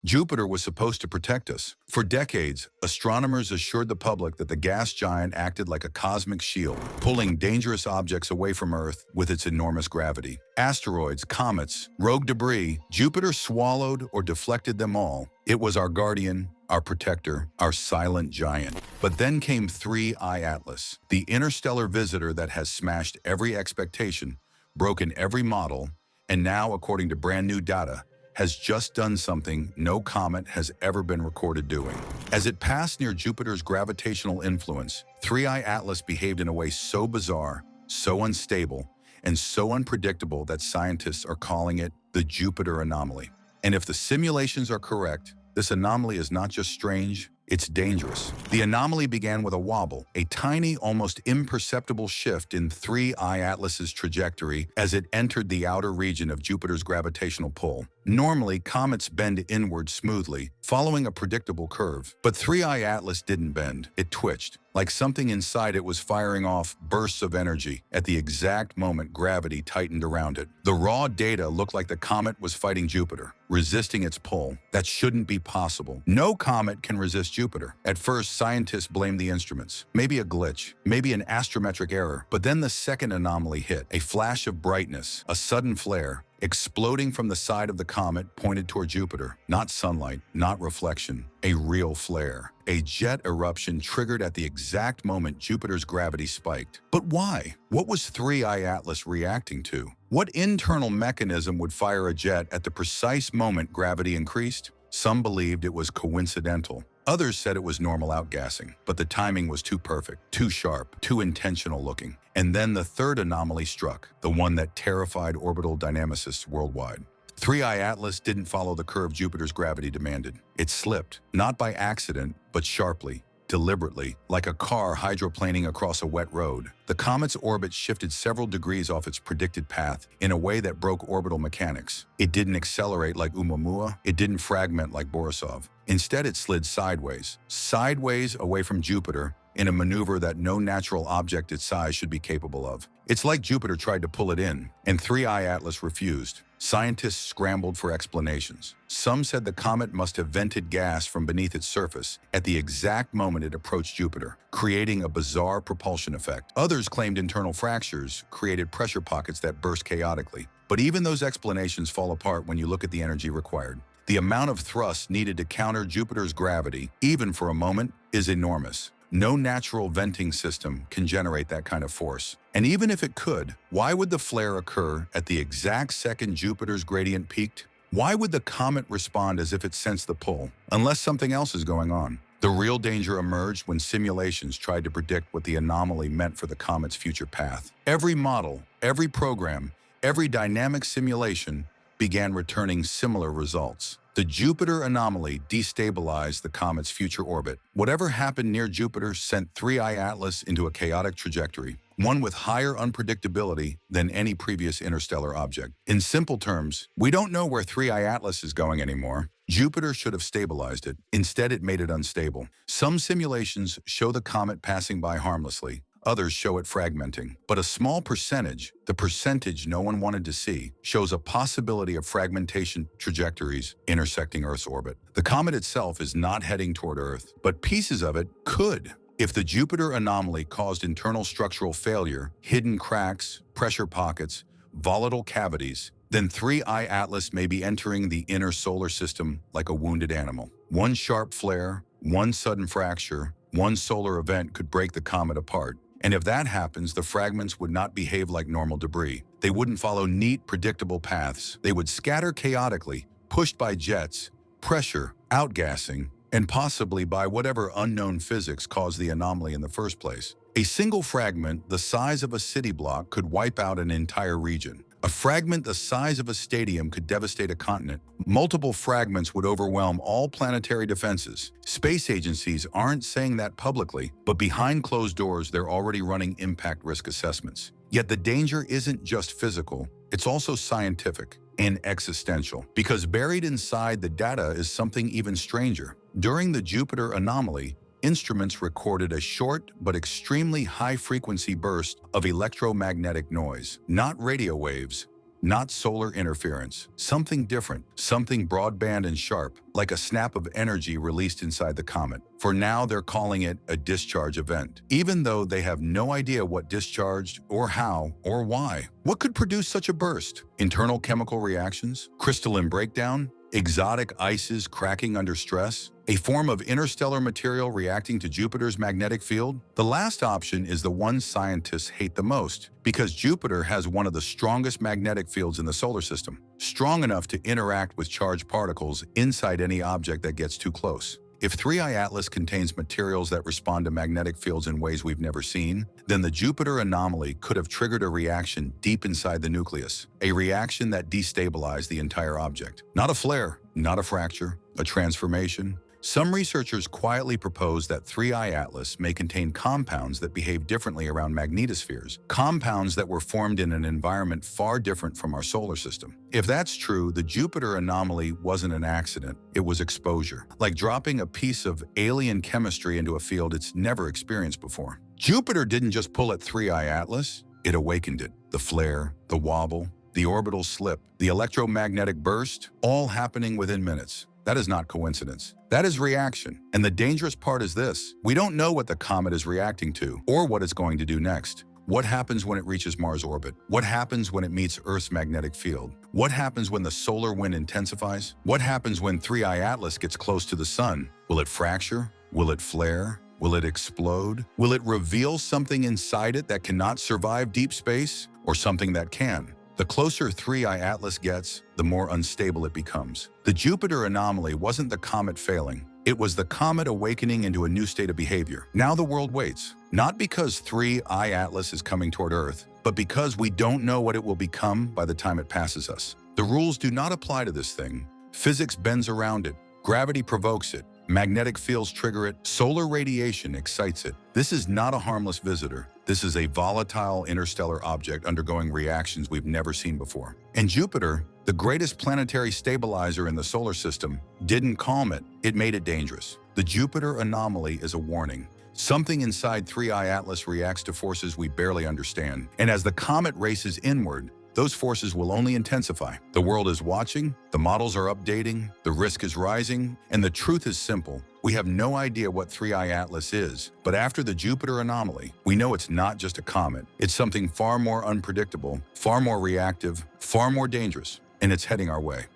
Jupiter was supposed to protect us. For decades, astronomers assured the public that the gas giant acted like a cosmic shield, pulling dangerous objects away from Earth with its enormous gravity. Asteroids, comets, rogue debris, Jupiter swallowed or deflected them all. It was our guardian, our protector, our silent giant. But then came 3I Atlas, the interstellar visitor that has smashed every expectation, broken every model, and now, according to brand new data, has just done something no comet has ever been recorded doing. As it passed near Jupiter's gravitational influence, 3I Atlas behaved in a way so bizarre, so unstable, and so unpredictable that scientists are calling it the Jupiter anomaly. And if the simulations are correct, this anomaly is not just strange, it's dangerous. The anomaly began with a wobble, a tiny, almost imperceptible shift in 3I Atlas's trajectory as it entered the outer region of Jupiter's gravitational pull. Normally, comets bend inward smoothly, following a predictable curve. But 3I Atlas didn't bend. It twitched, like something inside it was firing off bursts of energy at the exact moment gravity tightened around it. The raw data looked like the comet was fighting Jupiter, resisting its pull. That shouldn't be possible. No comet can resist Jupiter. At first, scientists blamed the instruments. Maybe a glitch, maybe an astrometric error. But then the second anomaly hit, a flash of brightness, a sudden flare, exploding from the side of the comet pointed toward Jupiter. Not sunlight, not reflection, a real flare. A jet eruption triggered at the exact moment Jupiter's gravity spiked. But why? What was 3I Atlas reacting to? What internal mechanism would fire a jet at the precise moment gravity increased? Some believed it was coincidental. Others said it was normal outgassing, but the timing was too perfect, too sharp, too intentional looking. And then the third anomaly struck, the one that terrified orbital dynamicists worldwide. 3I Atlas didn't follow the curve Jupiter's gravity demanded. It slipped, not by accident, but sharply, deliberately, like a car hydroplaning across a wet road. The comet's orbit shifted several degrees off its predicted path in a way that broke orbital mechanics. It didn't accelerate like Oumuamua. It didn't fragment like Borisov. Instead, it slid sideways away from Jupiter in a maneuver that no natural object its size should be capable of. It's like Jupiter tried to pull it in, and 3I Atlas refused. Scientists scrambled for explanations. Some said the comet must have vented gas from beneath its surface at the exact moment it approached Jupiter, creating a bizarre propulsion effect. Others claimed internal fractures created pressure pockets that burst chaotically. But even those explanations fall apart when you look at the energy required. The amount of thrust needed to counter Jupiter's gravity, even for a moment, is enormous. No natural venting system can generate that kind of force. And even if it could, why would the flare occur at the exact second Jupiter's gradient peaked? Why would the comet respond as if it sensed the pull, unless something else is going on? The real danger emerged when simulations tried to predict what the anomaly meant for the comet's future path. Every model, every program, every dynamic simulation began returning similar results. The Jupiter anomaly destabilized the comet's future orbit. Whatever happened near Jupiter sent 3I Atlas into a chaotic trajectory, one with higher unpredictability than any previous interstellar object. In simple terms, we don't know where 3I Atlas is going anymore. Jupiter should have stabilized it. Instead, it made it unstable. Some simulations show the comet passing by harmlessly. Others show it fragmenting. But a small percentage, the percentage no one wanted to see, shows a possibility of fragmentation trajectories intersecting Earth's orbit. The comet itself is not heading toward Earth, but pieces of it could. If the Jupiter anomaly caused internal structural failure, hidden cracks, pressure pockets, volatile cavities, then 3I Atlas may be entering the inner solar system like a wounded animal. One sharp flare, one sudden fracture, one solar event could break the comet apart. And if that happens, the fragments would not behave like normal debris. They wouldn't follow neat, predictable paths. They would scatter chaotically, pushed by jets, pressure, outgassing, and possibly by whatever unknown physics caused the anomaly in the first place. A single fragment the size of a city block could wipe out an entire region. A fragment the size of a stadium could devastate a continent. Multiple fragments would overwhelm all planetary defenses. Space agencies aren't saying that publicly, but behind closed doors, they're already running impact risk assessments. Yet the danger isn't just physical, it's also scientific and existential, because buried inside the data is something even stranger. During the Jupiter anomaly, instruments recorded a short but extremely high-frequency burst of electromagnetic noise, not radio waves, not solar interference. Something different, something broadband and sharp, like a snap of energy released inside the comet. For now, they're calling it a discharge event, even though they have no idea what discharged, or how, or why. What could produce such a burst? Internal chemical reactions? Crystalline breakdown? Exotic ices cracking under stress? A form of interstellar material reacting to Jupiter's magnetic field? The last option is the one scientists hate the most, because Jupiter has one of the strongest magnetic fields in the solar system, strong enough to interact with charged particles inside any object that gets too close. If 3I Atlas contains materials that respond to magnetic fields in ways we've never seen, then the Jupiter anomaly could have triggered a reaction deep inside the nucleus, a reaction that destabilized the entire object. Not a flare, not a fracture, a transformation. Some researchers quietly propose that 3I Atlas may contain compounds that behave differently around magnetospheres, compounds that were formed in an environment far different from our solar system. If that's true, the Jupiter anomaly wasn't an accident, it was exposure, like dropping a piece of alien chemistry into a field it's never experienced before. Jupiter didn't just pull at 3I Atlas, it awakened it. The flare, the wobble, the orbital slip, the electromagnetic burst, all happening within minutes. That is not coincidence. That is reaction. And the dangerous part is this: we don't know what the comet is reacting to or what it's going to do next. What happens when it reaches Mars' orbit? What happens when it meets Earth's magnetic field? What happens when the solar wind intensifies? What happens when 3I Atlas gets close to the sun? Will it fracture? Will it flare? Will it explode? Will it reveal something inside it that cannot survive deep space, or something that can? The closer 3I Atlas gets, the more unstable it becomes. The Jupiter anomaly wasn't the comet failing. It was the comet awakening into a new state of behavior. Now the world waits, not because 3I Atlas is coming toward Earth, but because we don't know what it will become by the time it passes us. The rules do not apply to this thing. Physics bends around it. Gravity provokes it. Magnetic fields trigger it. Solar radiation excites it. This is not a harmless visitor. This is a volatile interstellar object undergoing reactions we've never seen before. And Jupiter, the greatest planetary stabilizer in the solar system, didn't calm it, it made it dangerous. The Jupiter anomaly is a warning. Something inside 3I Atlas reacts to forces we barely understand. And as the comet races inward, those forces will only intensify. The world is watching, the models are updating, the risk is rising, and the truth is simple. We have no idea what 3I Atlas is, but after the Jupiter anomaly, we know it's not just a comet. It's something far more unpredictable, far more reactive, far more dangerous, and it's heading our way.